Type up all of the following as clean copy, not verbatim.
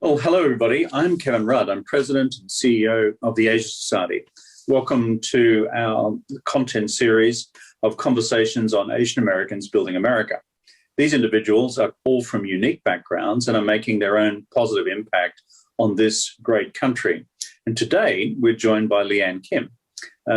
Well, hello, everybody. I'm Kevin Rudd. I'm President and CEO of the Asia Society. Welcome to our content series of conversations on Asian Americans building America. These individuals are all from unique backgrounds and are making their own positive impact on this great country. And today, we're joined by Leanne Kim.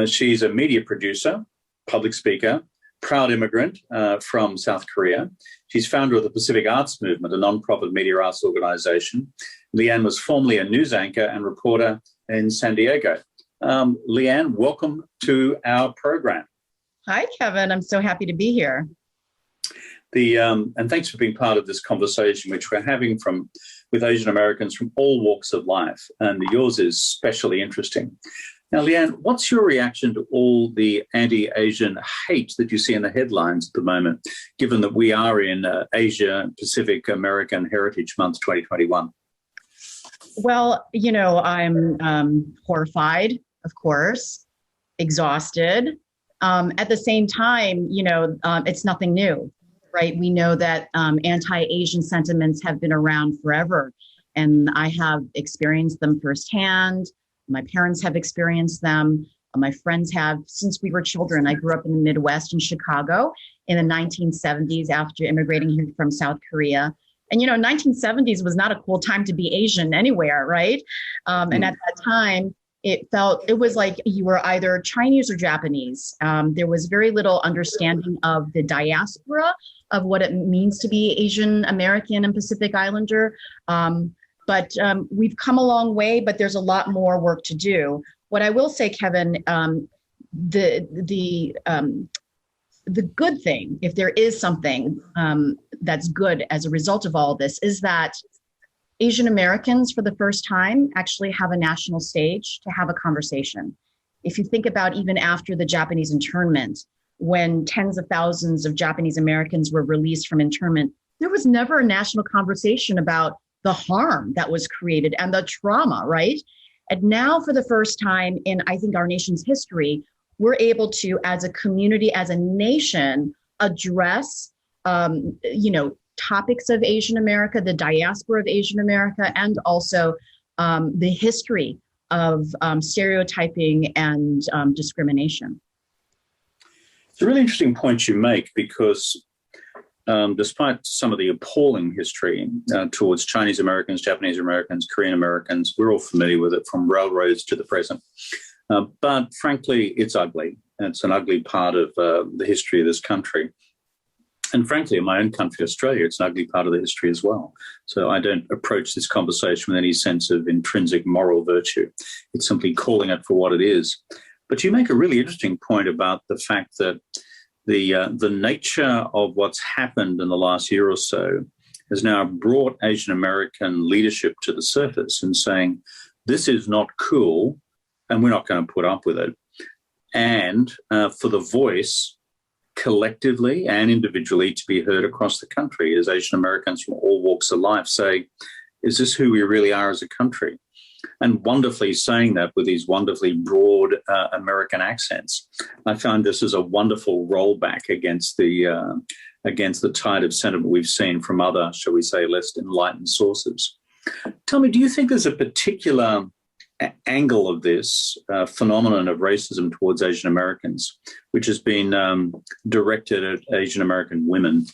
She's a media producer, public speaker, proud immigrant from South Korea. She's founder of the Pacific Arts Movement, a nonprofit media arts organization. Leanne was formerly a news anchor and reporter in San Diego. Leanne, welcome to our program. Hi, Kevin. I'm so happy to be here. And thanks for being part of this conversation, which we're having with Asian Americans from all walks of life. And yours is especially interesting. Now, Leanne, what's your reaction to all the anti-Asian hate that you see in the headlines at the moment, given that we are in Asia Pacific American Heritage Month 2021? Well, I'm horrified, of course, exhausted. At the same time, it's nothing new, right? We know that anti-Asian sentiments have been around forever, and I have experienced them firsthand. My parents have experienced them. My friends have since we were children. I grew up in the Midwest in Chicago in the 1970s after immigrating here from South Korea. And, 1970s was not a cool time to be Asian anywhere, right? And at that time, it was like you were either Chinese or Japanese. There was very little understanding of the diaspora of what it means to be Asian American and Pacific Islander. But we've come a long way, but there's a lot more work to do. What I will say, Kevin, the good thing, if there is something that's good as a result of all this, is that Asian Americans, for the first time, actually have a national stage to have a conversation. If you think about even after the Japanese internment, when tens of thousands of Japanese Americans were released from internment, there was never a national conversation about the harm that was created and the trauma, right? And now for the first time in, I think, our nation's history, we're able to, as a community, as a nation, address, topics of Asian America, the diaspora of Asian America, and also the history of stereotyping and discrimination. It's a really interesting point you make because despite some of the appalling history towards Chinese Americans, Japanese Americans, Korean Americans, we're all familiar with it from railroads to the present. But frankly, it's ugly. It's an ugly part of the history of this country. And frankly, in my own country, Australia, it's an ugly part of the history as well. So I don't approach this conversation with any sense of intrinsic moral virtue. It's simply calling it for what it is. But you make a really interesting point about the fact that the nature of what's happened in the last year or so has now brought Asian American leadership to the surface and saying, this is not cool and we're not going to put up with it. And for the voice collectively and individually to be heard across the country as Asian Americans from all walks of life say, is this who we really are as a country? And wonderfully saying that with these wonderfully broad American accents. I found this as a wonderful rollback against the tide of sentiment we've seen from other, shall we say, less enlightened sources. Tell me, do you think there's a particular angle of this phenomenon of racism towards Asian Americans, which has been directed at Asian American women?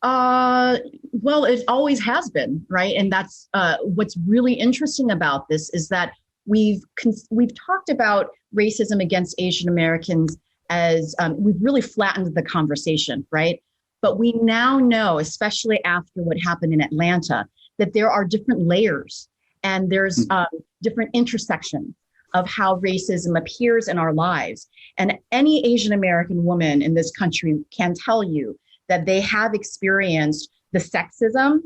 Well, it always has been, right? And that's what's really interesting about this is that we've talked about racism against Asian Americans as we've really flattened the conversation, right? But we now know, especially after what happened in Atlanta, that there are different layers and there's different intersections of how racism appears in our lives. And any Asian American woman in this country can tell you that they have experienced the sexism,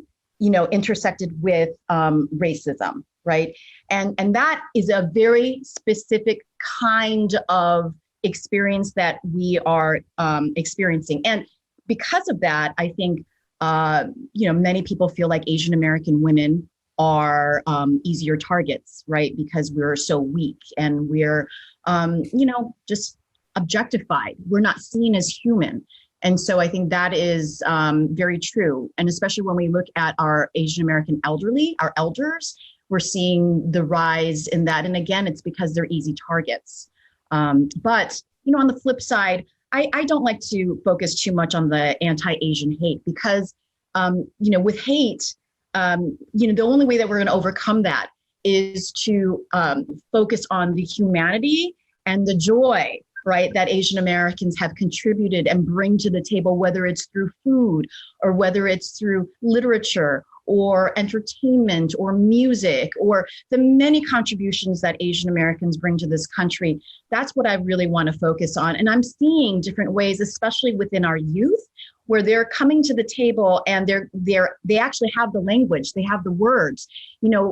intersected with racism, right? And that is a very specific kind of experience that we are experiencing. And because of that, I think, many people feel like Asian American women are easier targets, right? Because we're so weak and we're, just objectified. We're not seen as human. And so I think that is very true. And especially when we look at our Asian American elderly, our elders, we're seeing the rise in that. And again, it's because they're easy targets. But, on the flip side, I don't like to focus too much on the anti-Asian hate because, with hate, the only way that we're going to overcome that is to focus on the humanity and the joy, right, that Asian Americans have contributed and bring to the table, whether it's through food or whether it's through literature or entertainment or music or the many contributions that Asian Americans bring to this country. That's what I really want to focus on. And I'm seeing different ways, especially within our youth, where they're coming to the table and they actually have the language, they have the words.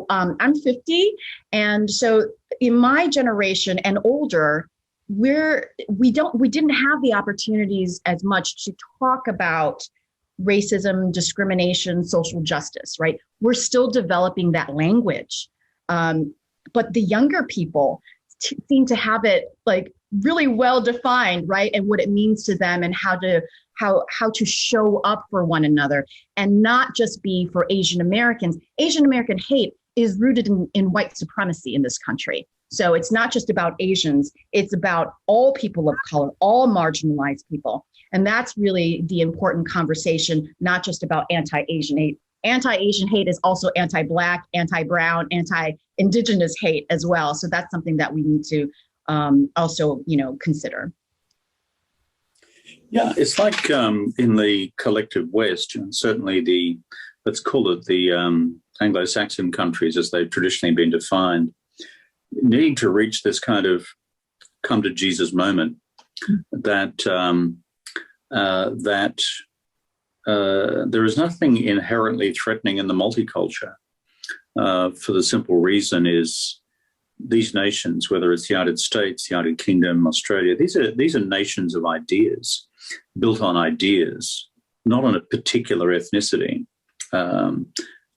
I'm 50, and so in my generation and older, we didn't have the opportunities as much to talk about racism, discrimination, social justice, right? We're still developing that language. But the younger people seem to have it like really well defined, right? And what it means to them and how to show up for one another and not just be for Asian Americans. Asian American hate is rooted in white supremacy in this country. So it's not just about Asians, it's about all people of color, all marginalized people. And that's really the important conversation, not just about anti-Asian hate. Anti-Asian hate is also anti-Black, anti-Brown, anti-Indigenous hate as well. So that's something that we need to also, consider. Yeah, it's like in the collective West, and certainly let's call it the Anglo-Saxon countries as they've traditionally been defined, needing to reach this kind of come to Jesus moment that there is nothing inherently threatening in the multiculture for the simple reason is these nations, whether it's the United States, the United Kingdom, Australia, these are nations of ideas, built on ideas, not on a particular ethnicity,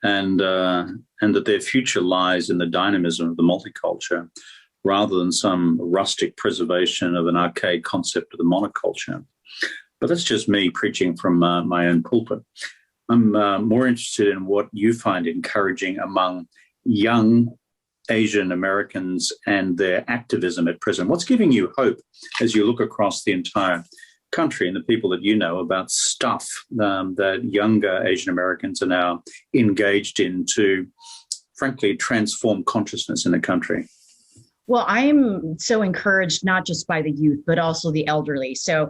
and that their future lies in the dynamism of the multiculture rather than some rustic preservation of an archaic concept of the monoculture. But that's just me preaching from my own pulpit. I'm more interested in what you find encouraging among young Asian Americans and their activism at present. What's giving you hope as you look across the entire country and the people that you know about stuff that younger Asian Americans are now engaged in to, frankly, transform consciousness in the country? Well, I'm so encouraged not just by the youth, but also the elderly. So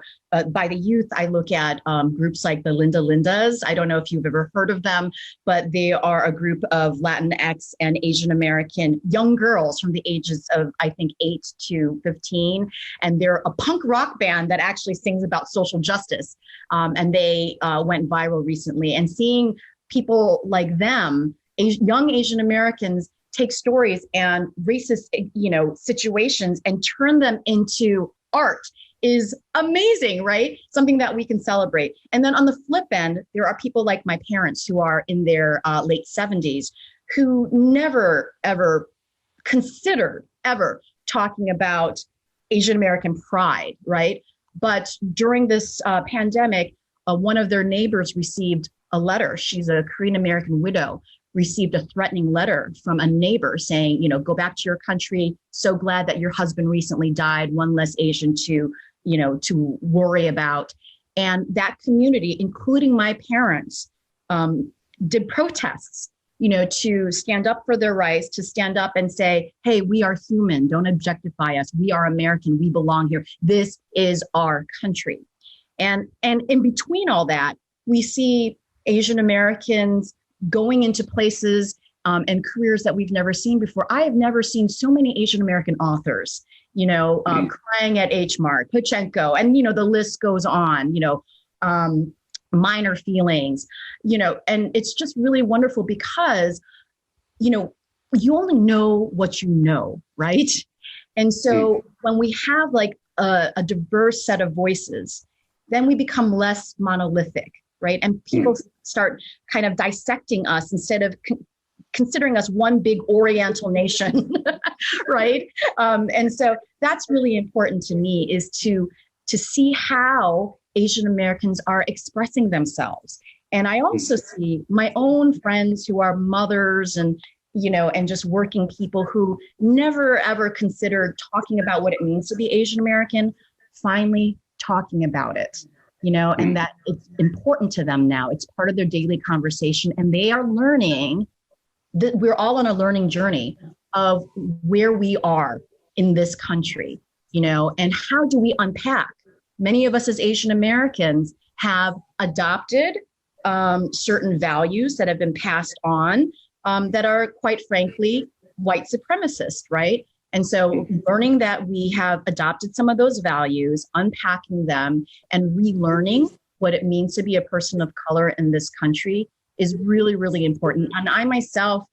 by the youth, I look at groups like the Linda Lindas. I don't know if you've ever heard of them, but they are a group of Latinx and Asian American young girls from the ages of, I think, 8 to 15. And they're a punk rock band that actually sings about social justice. And they went viral recently. And seeing people like them, young Asian Americans, take stories and racist, situations and turn them into art is amazing, right? Something that we can celebrate. And then on the flip end, there are people like my parents who are in their late 70s who never, ever considered ever talking about Asian American pride, right? But during this pandemic, one of their neighbors received a letter. She's a Korean American widow, received a threatening letter from a neighbor saying, go back to your country. So glad that your husband recently died. One less Asian to worry about. And that community, including my parents, did protests, to stand up for their rights, to stand up and say, hey, we are human. Don't objectify us. We are American. We belong here. This is our country. And in between all that, we see Asian Americans going into places and careers that we've never seen before. I have never seen so many Asian American authors, crying at H Mart, Pachenko, and, the list goes on, Minor Feelings, and it's just really wonderful because, you only know what you know, right? And so when we have like a diverse set of voices, then we become less monolithic, right? And people start kind of dissecting us instead of considering us one big Oriental nation, right? And so that's really important to me, is to see how Asian Americans are expressing themselves. And I also see my own friends who are mothers and, and just working people who never ever considered talking about what it means to be Asian American, finally talking about it, and that it's important to them now. It's part of their daily conversation, and they are learning that we're all on a learning journey of where we are in this country, and how do we unpack? Many of us as Asian Americans have adopted certain values that have been passed on that are, quite frankly, white supremacist, right? And so learning that we have adopted some of those values, unpacking them, and relearning what it means to be a person of color in this country is really, really important. And I myself,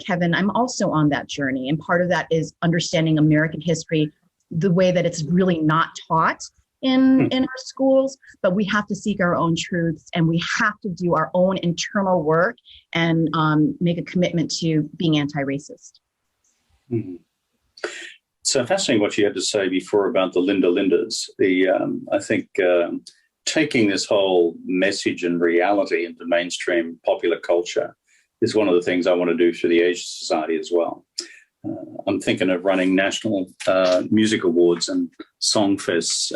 Kevin, I'm also on that journey. And part of that is understanding American history the way that it's really not taught in our schools, but we have to seek our own truths, and we have to do our own internal work and make a commitment to being anti-racist. Mm-hmm. So fascinating what you had to say before about the Lindas. I think taking this whole message and reality into mainstream popular culture is one of the things I want to do through the Asian Society as well. I'm thinking of running national music awards and song fests,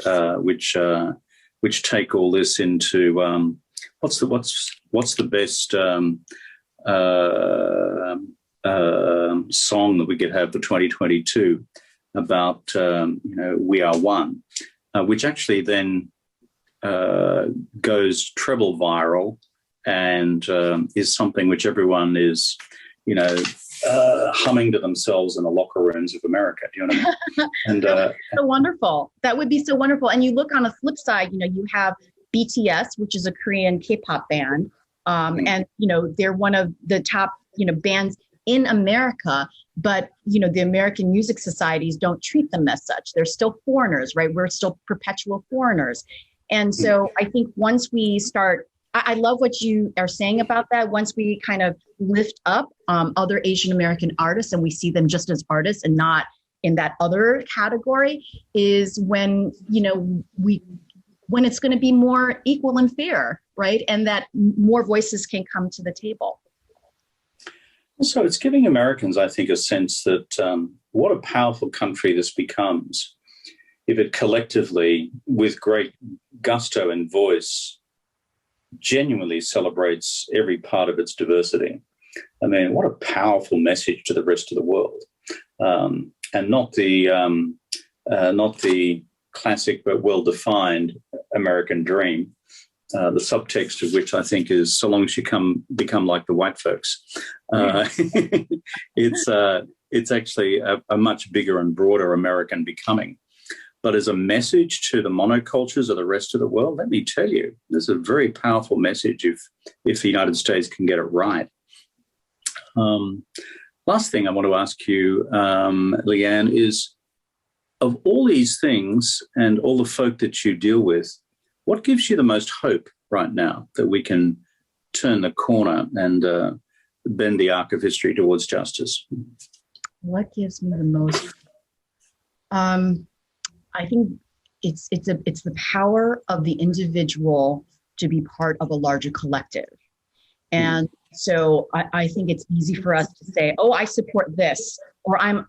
which take all this into what's the best song that we could have for 2022 about We Are One, which actually then goes treble viral and is something which everyone is humming to themselves in the locker rooms of America. Do you know what I mean? And so wonderful. That would be so wonderful. And you look on the flip side, you have BTS, which is a Korean K-pop band, and they're one of the top bands in America. But the American music societies don't treat them as such. They're still foreigners, right? We're still perpetual foreigners. And so I think once we start, I love what you are saying about that. Once we kind of lift up other Asian American artists and we see them just as artists and not in that other category, is when, when it's going to be more equal and fair, right? And that more voices can come to the table. So it's giving Americans, I think, a sense that what a powerful country this becomes if it collectively, with great gusto and voice, genuinely celebrates every part of its diversity. I mean, what a powerful message to the rest of the world, and not the classic but well-defined American dream. The subtext of which I think is, so long as you become like the white folks, it's actually a much bigger and broader American becoming. But as a message to the monocultures of the rest of the world, let me tell you, this is a very powerful message if the United States can get it right. Last thing I want to ask you, Leanne, is of all these things and all the folk that you deal with, what gives you the most hope right now that we can turn the corner and bend the arc of history towards justice? What gives me the most? I think it's the power of the individual to be part of a larger collective. And so I think it's easy for us to say, oh, I support this, or I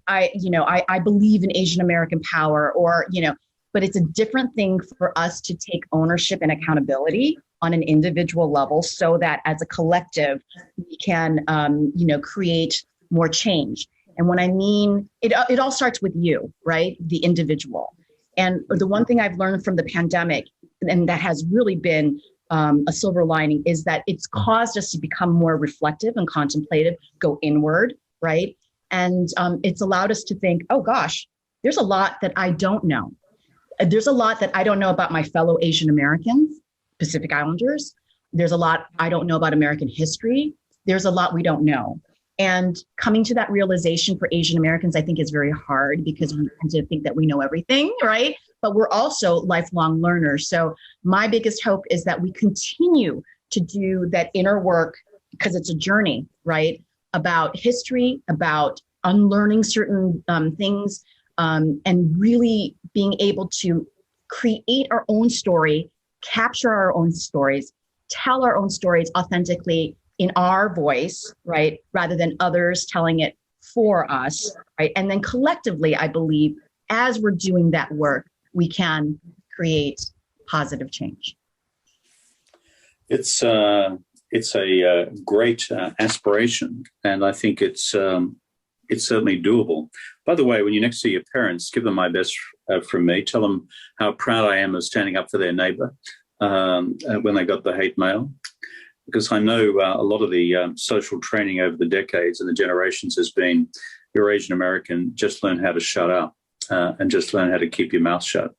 believe in Asian American power, or, but it's a different thing for us to take ownership and accountability on an individual level so that as a collective, we can, create more change. And when I mean, it all starts with you, right? The individual. And the one thing I've learned from the pandemic, and that has really been a silver lining, is that it's caused us to become more reflective and contemplative, go inward, right? And it's allowed us to think, oh gosh, there's a lot that I don't know. There's a lot that I don't know about my fellow Asian Americans, Pacific Islanders. There's a lot I don't know about American history. There's a lot we don't know. And coming to that realization for Asian Americans, I think, is very hard because we tend to think that we know everything, right? But we're also lifelong learners. So my biggest hope is that we continue to do that inner work, because it's a journey, right? About history, about unlearning certain things, and really being able to create our own story, capture our own stories, tell our own stories authentically in our voice, right? Rather than others telling it for us, right? And then collectively, I believe, as we're doing that work, we can create positive change. It's a great aspiration, and I think it's certainly doable. By the way, when you're next to your parents, give them my best from me. Tell them how proud I am of standing up for their neighbour when they got the hate mail, because I know a lot of the social training over the decades and the generations has been, you're Asian American, just learn how to shut up and just learn how to keep your mouth shut.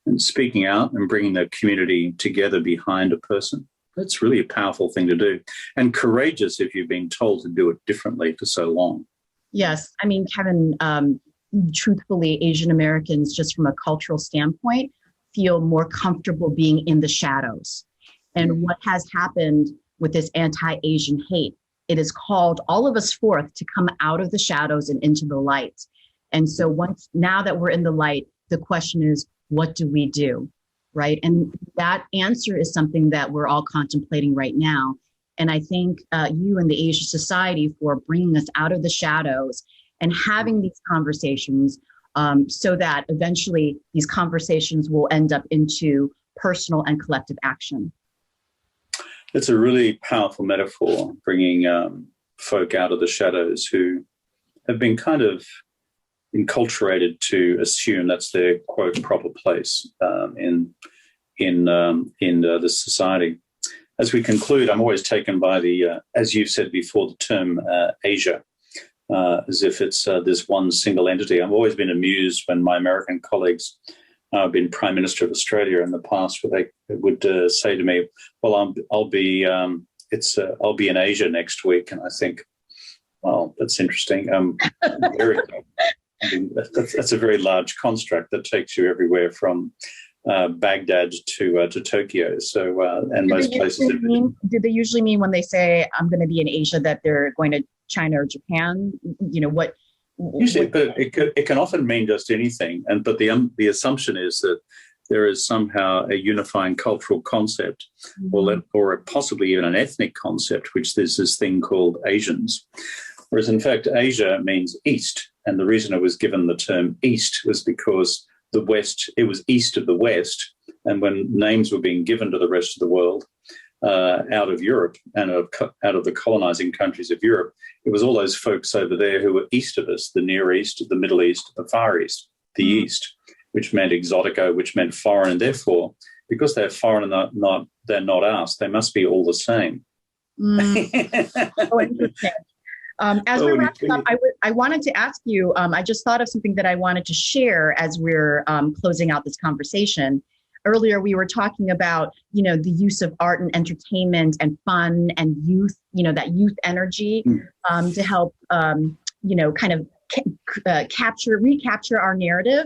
And speaking out and bringing the community together behind a person, that's really a powerful thing to do, and courageous if you've been told to do it differently for so long. Yes. I mean, Kevin, truthfully, Asian Americans, just from a cultural standpoint, feel more comfortable being in the shadows. And what has happened with this anti-Asian hate, it has called all of us forth to come out of the shadows and into the light. And so now that we're in the light, the question is, what do we do? Right? And that answer is something that we're all contemplating right now. And I thank you and the Asia Society for bringing us out of the shadows and having these conversations so that eventually these conversations will end up into personal and collective action. It's a really powerful metaphor, bringing folk out of the shadows who have been kind of enculturated to assume that's their, quote, proper place in this society. As we conclude, I'm always taken by the, as you said before, the term Asia, as if it's this one single entity. I've always been amused when my American colleagues have been Prime Minister of Australia in the past, where they would say to me, well, I'll be in Asia next week. And I think, well, that's interesting. That's a very large construct that takes you everywhere from Baghdad to Tokyo. So, and most places. Do they usually mean when they say I'm going to be in Asia that they're going to China or Japan? You know what? Usually, but it can often mean just anything. But the assumption is that there is somehow a unifying cultural concept, or possibly even an ethnic concept, which there's this thing called Asians. Whereas in fact, Asia means East, and the reason it was given the term East was because the West, it was east of the West, and when names were being given to the rest of the world out of Europe and out of the colonizing countries of Europe, it was all those folks over there who were east of us, the Near East, the Middle East, the Far East, the East, which meant exotico, which meant foreign, and therefore, because they're foreign and they're not us, they must be all the same. Oh, interesting. As we're wrapping up, I wanted to ask you, I just thought of something that I wanted to share as we're closing out this conversation. Earlier, we were talking about, the use of art and entertainment and fun and youth, that youth energy to help, kind of recapture our narrative.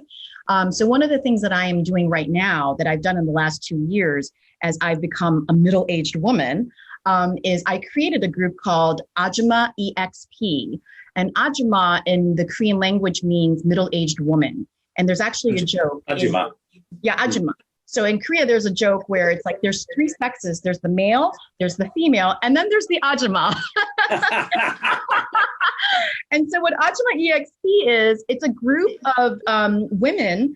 So one of the things that I am doing right now that I've done in the last 2 years as I've become a middle-aged woman is I created a group called Ajima EXP. And Ajima in the Korean language means middle-aged woman. And there's actually a joke. Ajima. Ajima. So in Korea, there's a joke where it's like there's three sexes. There's the male, there's the female, and then there's the Ajima. And so what Ajima EXP is, it's a group of women,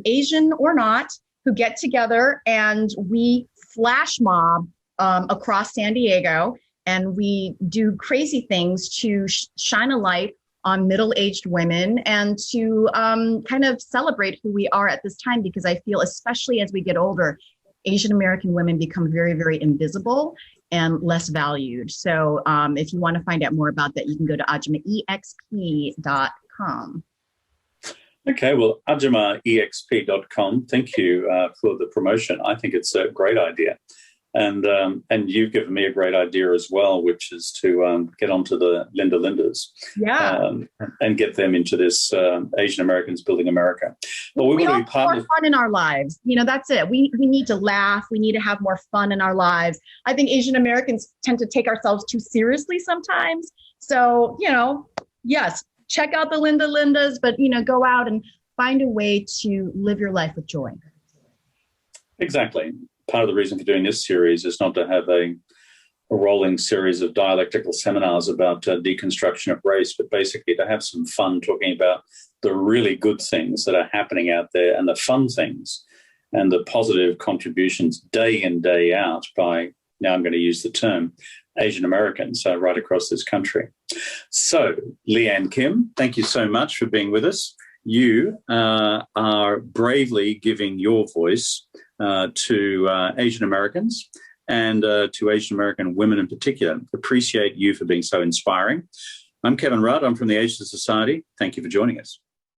Asian or not, who get together and we flash mob across San Diego, and we do crazy things to shine a light on middle-aged women and to kind of celebrate who we are at this time, because I feel, especially as we get older, Asian American women become very, very invisible and less valued. So if you want to find out more about that, you can go to ajimaexp.com. Okay, well, ajimaexp.com. Thank you for the promotion. I think it's a great idea. And you've given me a great idea as well, which is to get onto the Linda Lindas, and get them into this Asian Americans Building America. Well, we all need more fun in our lives. That's it. We need to laugh. We need to have more fun in our lives. I think Asian Americans tend to take ourselves too seriously sometimes. So, yes, check out the Linda Lindas, but, go out and find a way to live your life with joy. Exactly. part of the reason for doing this series is not to have a rolling series of dialectical seminars about deconstruction of race, but basically to have some fun talking about the really good things that are happening out there and the fun things and the positive contributions day in, day out by, now I'm going to use the term, Asian Americans right across this country. So, Leanne Kim, thank you so much for being with us. You are bravely giving your voice to Asian Americans and to Asian American women in particular. Appreciate you for being so inspiring. I'm Kevin Rudd. I'm from the Asian Society. Thank you for joining us.